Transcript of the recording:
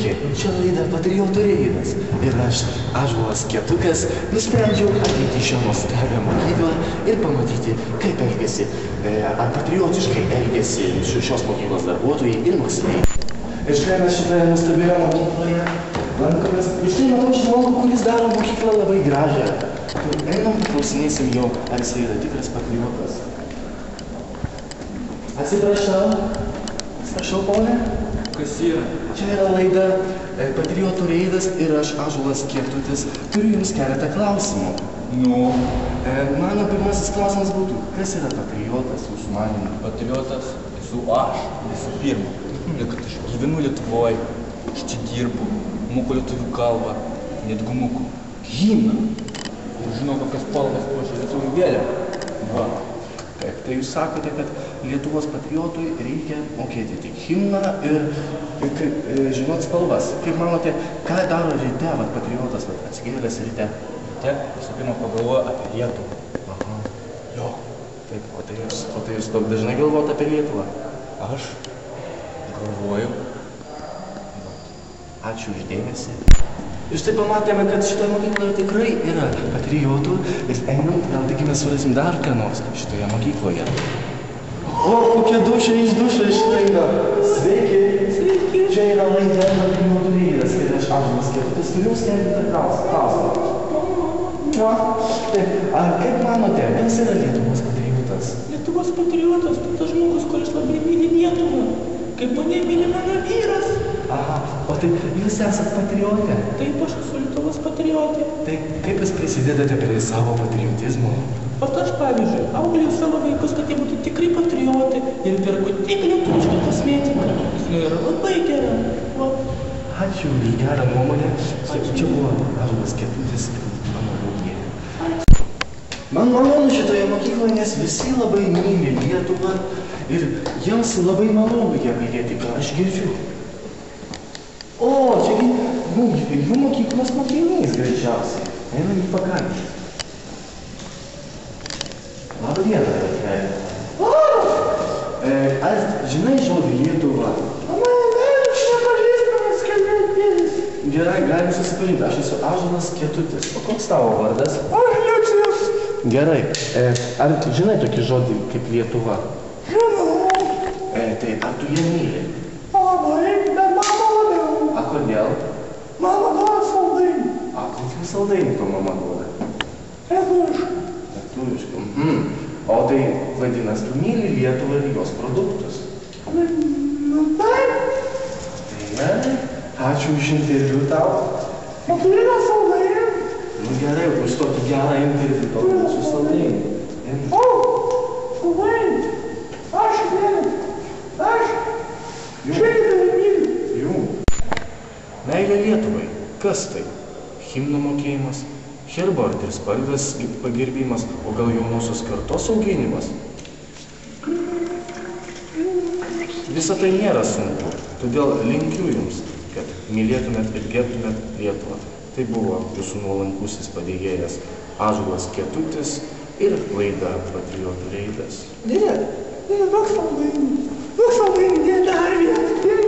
Sveiki, čia laida Patriotų reidas ir aš, Ąžuolas Kietukas, nusprendžiau ateiti į šią nuostabią mokyklą ir pamatyti, kaip elgiasi, ar patriotiškai elgiasi šios mokyklos darbuotojai ir moksleiviai. Ir štai mes šitoje nuostabioje mokykloje lankomės. Ir štai matau žmogų, kuris daro mokyklą labai gražią. Einam, paklausinėsim jo, ar jis yra tikras patriotas. Atsiprašau, ponė. Kas yra? Čia yra laida Patriotų reidas ir aš, Ąžuolas Kietutis, turiu jums keletą klausimų. Nu? Mano pirmasis klausimas būtų, kas yra patriotas jūsų manymu? Patriotas esu aš, visų pirma. Kad aš gyvenu Lietuvoje, aš čia dirbu, moku lietuvių kalbą, netgi moku himną. Ir žinau, kokias spalvas puošia lietuvių vėliavą. Taip, tai jūs sakote, kad Lietuvos patriotui reikia mokėti tik himną ir žinot spalvas. Kaip manote, ką daro ryte patriotas, atsigėlęs ryte? Ryte visų pirma pagalvoju apie Lietuvą. Aha. Jo. Taip, o tai jūs daug dažnai galvojate apie Lietuvą? Aš galvoju. Ačiū už dėmesį. Ir štai pamatėme, kad šitoje mokykloje tikrai yra patriotų ir einam, gal tikime surasim dar ką nors šitoje mokykloje. O, kokia duša iš dušo išlaida. Sveiki. Sveiki. Čia yra laida Patriotų reidas ir aš, Ąžuolas Kietutis, turiu jums keletą klausimų. Taip, ar kaip manote, kas yra Lietuvos patriotas? Lietuvos patriotas, tai tas žmogus, kuris labai myli Lietuvą, kaip mane myli mano vyras. Aha, o tai jūs esat patriotė? Taip, aš esu Lietuvos patriotė. Tai kaip jūs prisidedate prie savo patriotizmo? Vat aš, pavyzdžiui, auklėjau savo vaikus, kad jie būtų tikrai patriotai ir perku tik lietuvišką kosmetiką. Jis yra labai gera. Ačiū už gerą nuomonę. Čia buvo Ąžuolas Kietutis ir mano draugė. Man malonu šitoje mokykloje, nes visi labai myli Lietuvą ir jiems labai malonu ją mylėti, ką aš girdžiu. O, čiagi jų mokyklos mokinys greičiausiai. Einam jį pakalbinti. Labą dieną, Rakelė. Ar žinai žodį Lietuva? Aš nepažįstamas kalbėtis. Gerai, galim susipažinti. Aš esu Ąžuolas Kietutis. O koks tavo vardas? Aš Liucijus. Gerai. Ar žinai tokį žodį kaip Lietuva? Žinau. Tai ar tu ją myli? Labai, bet mama labiau. A kodėl? Mama duoda saldainį. A kokių saldainį to mama duoda? Lietuvišką. Lietuvišką. O tai vadinasi, tu myli Lietuvą ir jos produktus? Nu taip. Tai gerai. Ačiū už interviu tau. O turime saldainį? Nu gerai, už tokį gerą interviu tau duosiu saldainį. O, saldainį. Aš myliu. Aš. Šiandien tave myliu. Jų. Meilė Lietuvai. Kas tai? Himno mokėjimas, herbo ar trispalvės pagerbimas, o gal jaunosios kartos auginimas? Visa tai nėra sunku, todėl linkiu jums, kad mylėtumėt ir gerbtumėt Lietuvą. Tai buvo jūsų nuolankusis padėjėjas Ąžuolas Kietutis ir laida Patriotų reidas. Duok saldainį, dar vieną.